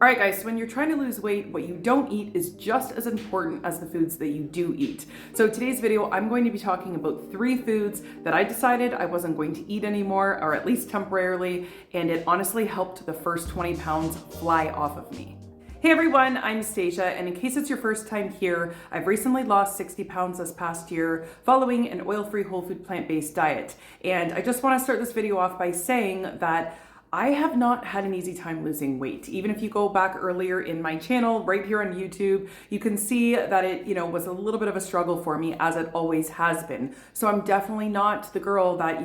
All right, guys, so when you're trying to lose weight, what you don't eat is just as important as the foods that you do eat. So today's video, I'm going to be talking about 3 foods that I decided I wasn't going to eat anymore, or at least temporarily, and it honestly helped the first 20 pounds fly off of me. Hey everyone, I'm Stasia, and in case it's your first time here, I've recently lost 60 pounds this past year following an oil-free, whole food, plant-based diet. And I just want to start this video off by saying that I have not had an easy time losing weight. Even if you go back earlier in my channel, right here on YouTube, you can see that it, was a little bit of a struggle for me, as it always has been. So I'm definitely not the girl that,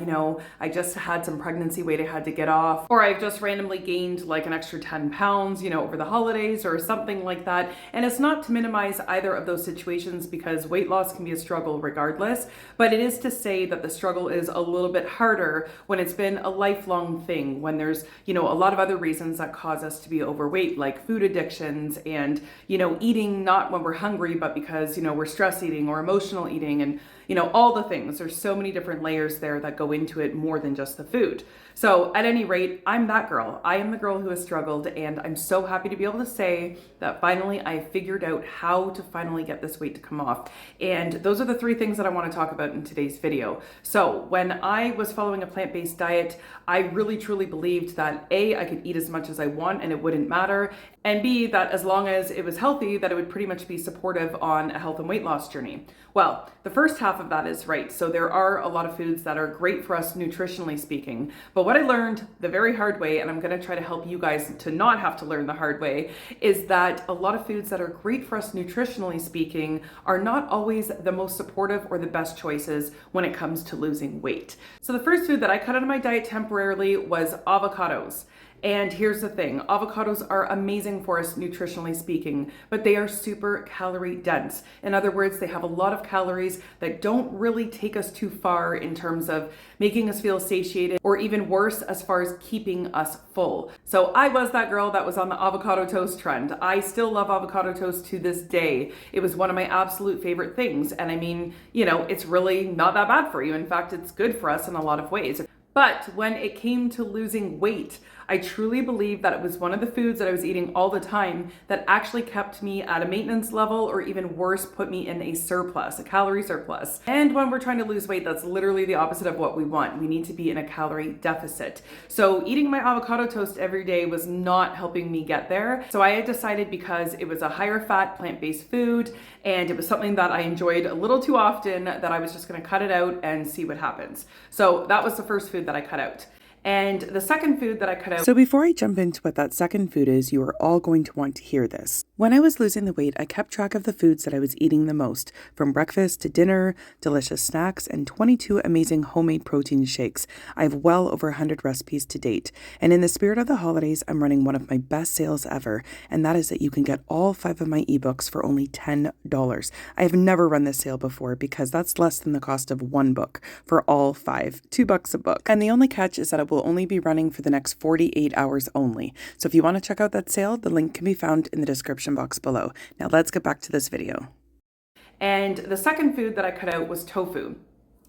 I just had some pregnancy weight I had to get off, or I've just randomly gained like an extra 10 pounds, over the holidays or something like that. And it's not to minimize either of those situations, because weight loss can be a struggle regardless, but it is to say that the struggle is a little bit harder when it's been a lifelong thing, when there's a lot of other reasons that cause us to be overweight, like food addictions and, eating not when we're hungry, but because, we're stress eating or emotional eating and, all the things. There's so many different layers there that go into it more than just the food. So at any rate, I'm that girl. I am the girl who has struggled, and I'm so happy to be able to say that finally I figured out how to finally get this weight to come off. And those are the 3 things that I want to talk about in today's video. So when I was following a plant-based diet, I really truly believed that A, I could eat as much as I want and it wouldn't matter, and B, that as long as it was healthy, that it would pretty much be supportive on a health and weight loss journey. Well, the first half of that is right. So there are a lot of foods that are great for us nutritionally speaking. But what I learned the very hard way, and I'm going to try to help you guys to not have to learn the hard way, is that a lot of foods that are great for us nutritionally speaking are not always the most supportive or the best choices when it comes to losing weight. So the first food that I cut out of my diet temporarily was avocados. And here's the thing, avocados are amazing for us nutritionally speaking, but they are super calorie dense. In other words, they have a lot of calories that don't really take us too far in terms of making us feel satiated, or even worse, as far as keeping us full. So I was that girl that was on the avocado toast trend. I still love avocado toast to this day. It was one of my absolute favorite things. And I mean, it's really not that bad for you. In fact, it's good for us in a lot of ways. But when it came to losing weight, I truly believe that it was one of the foods that I was eating all the time that actually kept me at a maintenance level, or even worse, put me in a surplus, a calorie surplus. And when we're trying to lose weight, that's literally the opposite of what we want. We need to be in a calorie deficit. So eating my avocado toast every day was not helping me get there. So I had decided, because it was a higher fat plant-based food and it was something that I enjoyed a little too often, that I was just gonna cut it out and see what happens. So that was the first food that I cut out. And the second food that I cut out. So before I jump into what that second food is, you are all going to want to hear this. When I was losing the weight, I kept track of the foods that I was eating the most, from breakfast to dinner, delicious snacks, and 22 amazing homemade protein shakes. I have well over 100 recipes to date. And in the spirit of the holidays, I'm running one of my best sales ever, and that is that you can get all 5 of my ebooks for only $10. I have never run this sale before, because that's less than the cost of one book for all 5, $2 a book. And the only catch is that it will only be running for the next 48 hours only. So if you want to check out that sale, the link can be found in the description box below. Now let's get back to this video. And the second food that I cut out was tofu.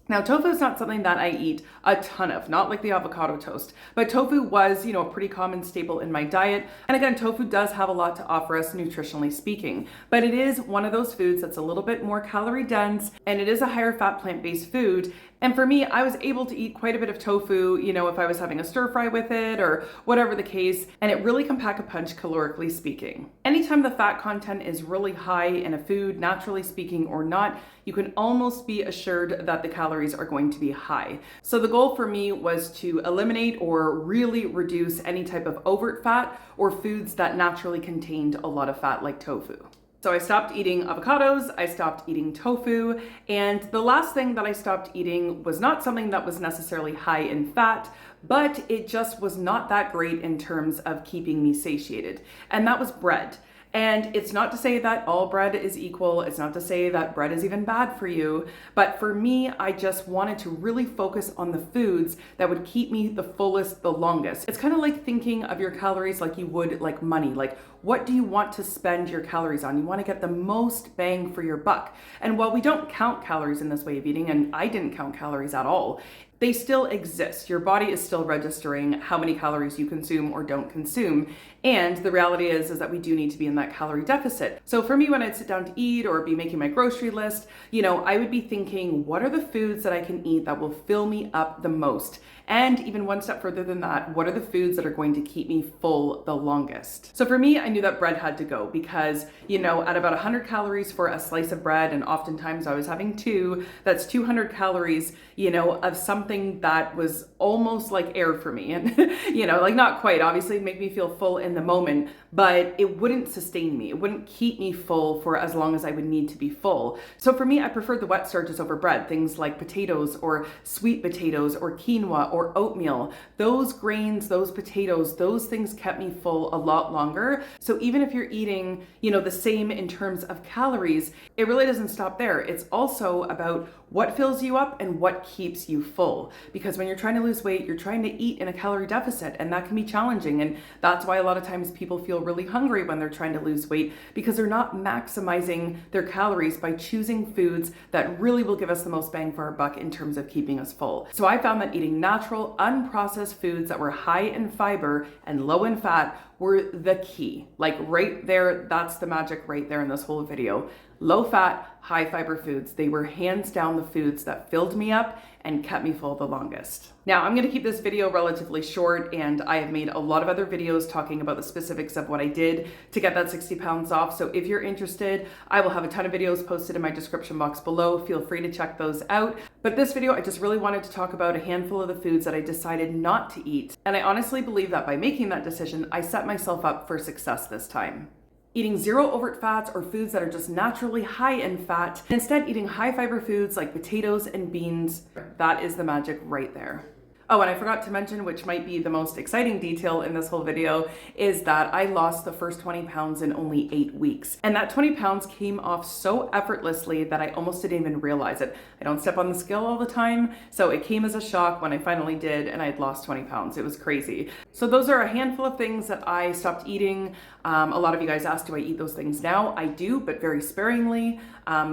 Now, tofu is not something that I eat a ton of, not like the avocado toast, but tofu was, a pretty common staple in my diet. And again, tofu does have a lot to offer us nutritionally speaking, but it is one of those foods that's a little bit more calorie dense, and it is a higher fat plant-based food. And for me, I was able to eat quite a bit of tofu, if I was having a stir fry with it or whatever the case, and it really can pack a punch calorically speaking. Anytime the fat content is really high in a food, naturally speaking or not, you can almost be assured that the calories are going to be high. So the goal for me was to eliminate or really reduce any type of overt fat or foods that naturally contained a lot of fat, like tofu. So I stopped eating avocados, I stopped eating tofu, and the last thing that I stopped eating was not something that was necessarily high in fat, but it just was not that great in terms of keeping me satiated, and that was bread. And it's not to say that all bread is equal. It's not to say that bread is even bad for you. But for me, I just wanted to really focus on the foods that would keep me the fullest, the longest. It's kind of like thinking of your calories like you would like money. Like, what do you want to spend your calories on? You want to get the most bang for your buck. And while we don't count calories in this way of eating, and I didn't count calories at all, they still exist. Your body is still registering how many calories you consume or don't consume. And the reality is that we do need to be in that calorie deficit. So for me, when I'd sit down to eat or be making my grocery list, I would be thinking, what are the foods that I can eat that will fill me up the most? And even one step further than that, what are the foods that are going to keep me full the longest? So for me, I knew that bread had to go because, at about 100 calories for a slice of bread, and oftentimes I was having two, that's 200 calories, of something that was almost like air for me. And, like not quite, obviously it'd make me feel full in the moment, but it wouldn't sustain me. It wouldn't keep me full for as long as I would need to be full. So for me, I preferred the wet starches over bread, things like potatoes or sweet potatoes or quinoa or oatmeal. Those grains, those potatoes, those things kept me full a lot longer. So even if you're eating, the same in terms of calories, it really doesn't stop there. It's also about what fills you up and what keeps you full. Because when you're trying to lose weight, you're trying to eat in a calorie deficit, and that can be challenging. And that's why a lot of times people feel really hungry when they're trying to lose weight, because they're not maximizing their calories by choosing foods that really will give us the most bang for our buck in terms of keeping us full. So I found that eating natural, unprocessed foods that were high in fiber and low in fat were the key. Like right there, that's the magic right there in this whole video. Low fat, high fiber foods. They were hands down the foods that filled me up and kept me full the longest. Now I'm gonna keep this video relatively short, and I have made a lot of other videos talking about the specifics of what I did to get that 60 pounds off. So if you're interested, I will have a ton of videos posted in my description box below. Feel free to check those out. But this video, I just really wanted to talk about a handful of the foods that I decided not to eat. And I honestly believe that by making that decision, I set myself up for success this time. Eating zero overt fats or foods that are just naturally high in fat, and instead eating high fiber foods like potatoes and beans, that is the magic right there. Oh, and I forgot to mention, which might be the most exciting detail in this whole video, is that I lost the first 20 pounds in only 8 weeks. And that 20 pounds came off so effortlessly that I almost didn't even realize it. I don't step on the scale all the time, so it came as a shock when I finally did and I'd lost 20 pounds. It was crazy. So those are a handful of things that I stopped eating. A lot of you guys asked, do I eat those things now? I do, but very sparingly,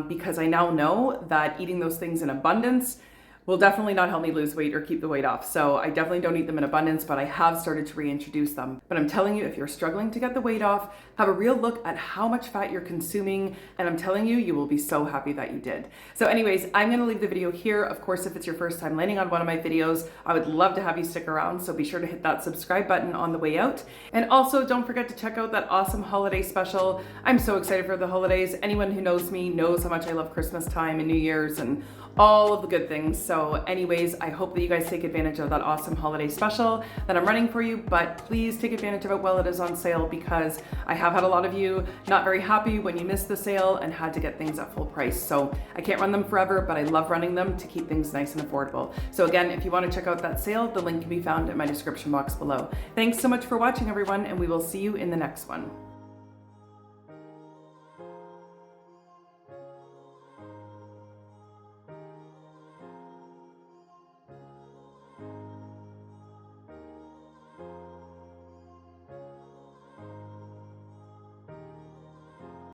because I now know that eating those things in abundance will definitely not help me lose weight or keep the weight off. So I definitely don't eat them in abundance, but I have started to reintroduce them. But I'm telling you, if you're struggling to get the weight off, have a real look at how much fat you're consuming, and I'm telling you, you will be so happy that you did. So anyways, I'm gonna leave the video here. Of course, if it's your first time landing on one of my videos, I would love to have you stick around, so be sure to hit that subscribe button on the way out. And also, don't forget to check out that awesome holiday special. I'm so excited for the holidays. Anyone who knows me knows how much I love Christmas time and New Year's and all of the good things. So anyways, I hope that you guys take advantage of that awesome holiday special that I'm running for you, but please take advantage of it while it is on sale, because I have had a lot of you not very happy when you missed the sale and had to get things at full price. So I can't run them forever, but I love running them to keep things nice and affordable. So again, if you want to check out that sale, the link can be found in my description box below. Thanks so much for watching, everyone, and we will see you in the next one.